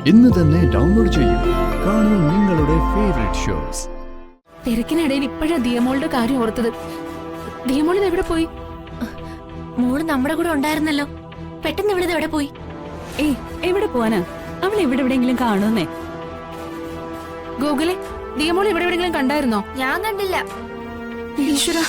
ഇന്ന് തന്നെ ഡൗൺലോഡ് ചെയ്യൂ. കാണൂ നിങ്ങളുടെ ഫേവറേറ്റ് ഷോസ്. തിരക്കിനിടയിൽ ഇപ്പോഴാ ദിയമോളുടെ കാര്യം ഓർത്തത്. ദിയമോളിന് എവിടെ പോയി? മോള് നമ്മുടെ കൂടെ ഉണ്ടായിരുന്നല്ലോ, പെട്ടെന്ന് ഇവിടെ എവിടെ പോയി? ഏയ്, എവിടെ പോവാനാ? അവൾ ഇവിടെ എവിടെയെങ്കിലും കാണുന്നേ. ഗോകുലെ, ദിയമോൾ ഇവിടെ എവിടെയെങ്കിലും കണ്ടായിരുന്നോ? ഞാൻ കണ്ടില്ല. ഈശ്വര,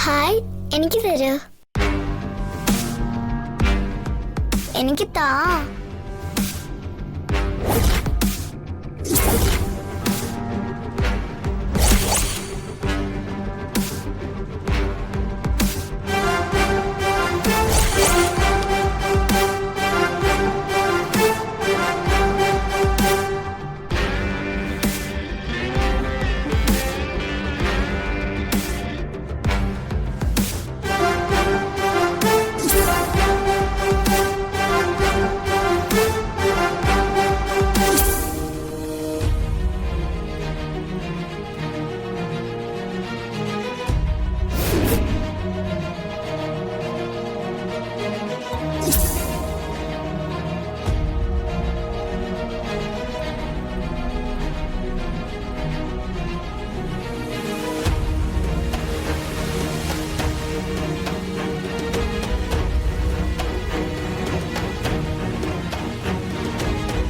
ഹായ്, എനിക്ക് തരൂ. എനിക്ക് താ.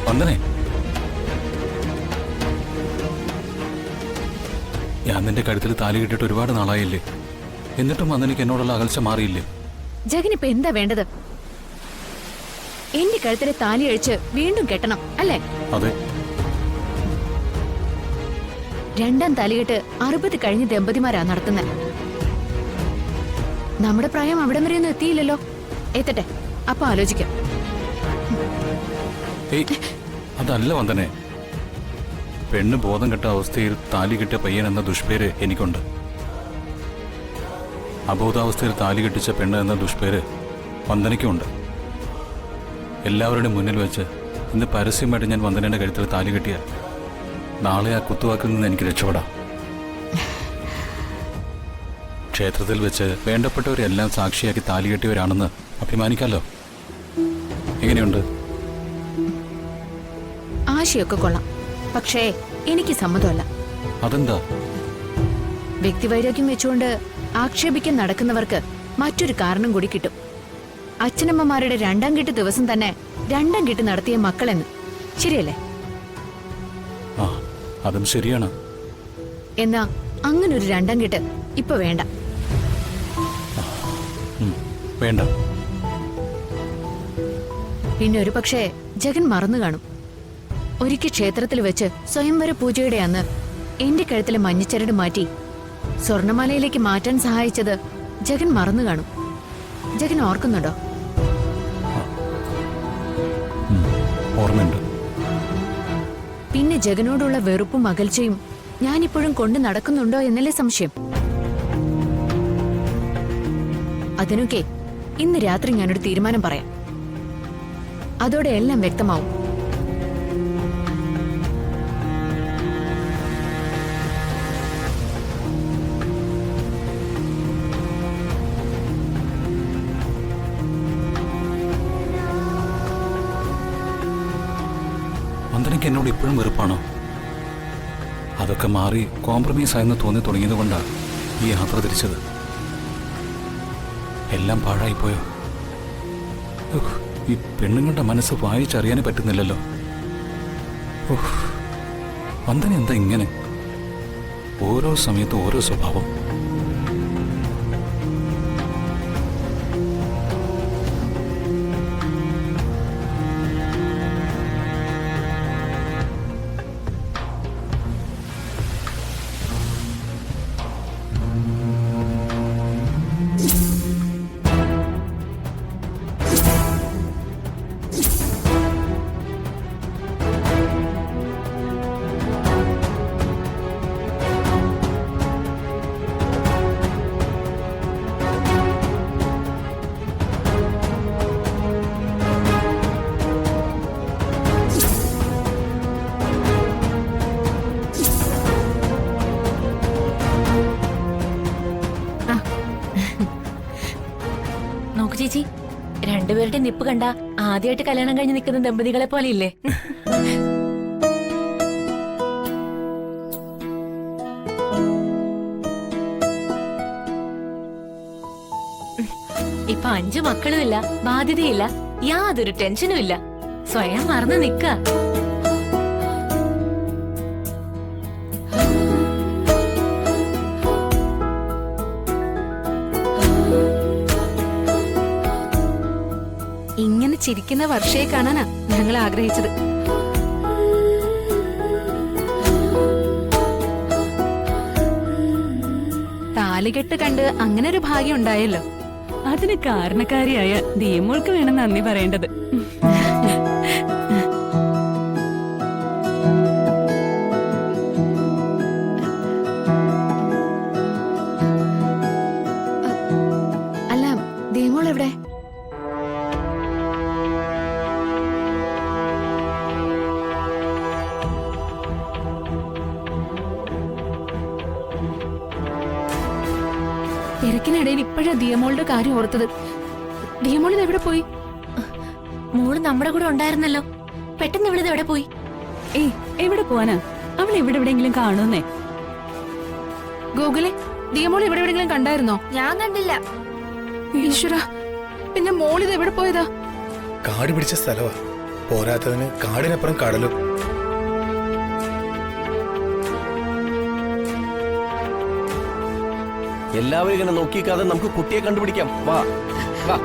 വന്ദനെ, ഞാൻ നിന്റെ കഴുത്തിൽ താലി കെട്ടിട്ട് ഒരുപാട് നാളായില്ലേ? എന്നിട്ടും വന്ദനയ്ക്ക് എന്നോടുള്ള അകൽച്ച മാറിയില്ലേ? ജഗനിപ്പോ എന്താ വേണ്ടത്? എന്റെ കഴുത്തിലെ താലി അഴിച്ച് വീണ്ടും കെട്ടണം അല്ലേ? അതെ. രണ്ടാം താലികെട്ട് 60 കഴിഞ്ഞ ദമ്പതിമാരാ നടത്തുന്നത്. നമ്മുടെ പ്രായം അവിടം വരെയൊന്നും എത്തിയില്ലല്ലോ. എത്തട്ടെ, അപ്പൊ ആലോചിക്കാം. ഏയ്, അതല്ല വന്ദനെ. പെണ്ണ് ബോധം കെട്ട അവസ്ഥയിൽ താലി കെട്ടിയ പയ്യൻ എന്ന ദുഷ്പേര് എനിക്കുണ്ട്. അബോധാവസ്ഥയിൽ താലി കെട്ടിച്ച പെണ്ണ് എന്ന ദുഷ്പേര് വന്ദനയ്ക്കുമുണ്ട്. എല്ലാവരുടെയും മുന്നിൽ വെച്ച് ഇന്ന് പരസ്യമായിട്ട് ഞാൻ വന്ദനയുടെ കഴുത്തിൽ താലി കെട്ടിയ നാളെ ആ കുത്തുവാക്കിൽ നിന്ന് എനിക്ക് രക്ഷപ്പെടാം. ക്ഷേത്രത്തിൽ വെച്ച് വേണ്ടപ്പെട്ടവരെല്ലാം സാക്ഷിയാക്കി താലി കെട്ടിയവരാണെന്ന് അഭിമാനിക്കാമല്ലോ. എങ്ങനെയുണ്ട്? ആശയൊക്കെ കൊള്ളാം, പക്ഷേ എനിക്ക് സമ്മതമല്ല. അതെന്താ? വ്യക്തിവൈരാഗ്യം വെച്ചുകൊണ്ട് ആക്ഷേപിക്കാൻ നടക്കുന്നവർക്ക് മറ്റൊരു കാരണം കൂടി കിട്ടും. അച്ഛനമ്മമാരുടെ രണ്ടാം കെട്ട് ദിവസം തന്നെ രണ്ടാം കെട്ട് നടത്തിയ മക്കളെന്ന്. ശരിയല്ലേ? ആ, അതും ശരിയാണ്. എന്നാ അങ്ങനൊരു രണ്ടാം കെട്ട് ഇപ്പൊ വേണ്ട. വേണ്ട. പിന്നെ ഒരു പക്ഷേ ജഗൻ മറന്നു കാണും. ഒരിക്കൽ ക്ഷേത്രത്തിൽ വെച്ച് സ്വയംവര പൂജയുടെ അന്ന് എന്റെ കഴുത്തിലെ മഞ്ഞച്ചരട് മാറ്റി സ്വർണമാലയിലേക്ക് മാറ്റാൻ സഹായിച്ചത് ജഗൻ മറന്നു കാണും. ജഗൻ ഓർക്കുന്നുണ്ടോ? ഓർമ്മയുണ്ട്. പിന്നെ ജഗനോടുള്ള വെറുപ്പും അകൽച്ചയും ഞാനിപ്പോഴും കൊണ്ട് നടക്കുന്നുണ്ടോ എന്നല്ലേ സംശയം. അതിനൊക്കെ ഇന്ന് രാത്രി ഞാനൊരു തീരുമാനം പറയാം. അതോടെ എല്ലാം വ്യക്തമാവും. വന്ദനയ്ക്ക് എന്നോട് ഇപ്പോഴും വെറുപ്പാണോ? അതൊക്കെ മാറി കോംപ്രമൈസ് ആയെന്ന് തോന്നി തുടങ്ങിയത് കൊണ്ടാണ് ഈ യാത്ര തിരിച്ചത്. എല്ലാം പാഴായിപ്പോയോ? ഈ പെണ്ണുങ്ങളുടെ മനസ്സ് വായിച്ചറിയാനേ പറ്റുന്നില്ലല്ലോ. വന്ദന എന്താ ഇങ്ങനെ? ഓരോ സമയത്തും ഓരോ സ്വഭാവം. നോക്കു ചേച്ചി, രണ്ടുപേരുടെ നിപ്പ് കണ്ട ആദ്യമായിട്ട് കല്യാണം കഴിഞ്ഞ് നിൽക്കുന്ന ദമ്പതികളെ പോലെ ഇല്ലേ? ഇപ്പൊ 5 മക്കളുമില്ല, ബാധ്യതയില്ല, യാതൊരു ടെൻഷനും ഇല്ല. സ്വയം മറന്നു നിക്ക. ഇങ്ങനെ ചിരിക്കുന്ന വർഷയെ കാണാനാ ഞങ്ങൾ ആഗ്രഹിച്ചത്. താലികെട്ട് കണ്ട് അങ്ങനെ ഒരു ഭാഗ്യം ഉണ്ടായല്ലോ. അതിന് കാരണക്കാരിയായ ദിയമോൾക്ക് വേണം നന്ദി പറയേണ്ടത്. അല്ല, ദേമോൾ എവിടെ? തിരക്കിനിടയിൽ ഇപ്പോഴാ ദിയമോളുടെ കാര്യം ഓർത്തത്. ദിയമോൾ എവിടെ പോയി? മോള് നമ്മുടെ കൂടെ ഉണ്ടായിരുന്നല്ലോ, പെട്ടെന്ന് ഇവിടുന്ന് എവിടെ പോയി? ഏയ്, എവിടെ പോവാനാ? അവൾ ഇവിടെ എവിടെയെങ്കിലും കാണുന്നേ. ഗൂഗിളെ, ദിയമോൾ ഇവിടെ എവിടെയെങ്കിലും കണ്ടായിരുന്നോ? ഞാൻ കണ്ടില്ല. ഈശ്വര, പിന്നെ മോൾ ഇത് എവിടെ പോയതാ? കാട് പിടിച്ച സ്ഥലമാ, പോരാത്തതിന് കാടിനപ്പുറം കടലും. എല്ലാവരും ഇങ്ങനെ നോക്കിക്കാതെ നമുക്ക് കുട്ടിയെ കണ്ടുപിടിക്കാം. വാ വാ.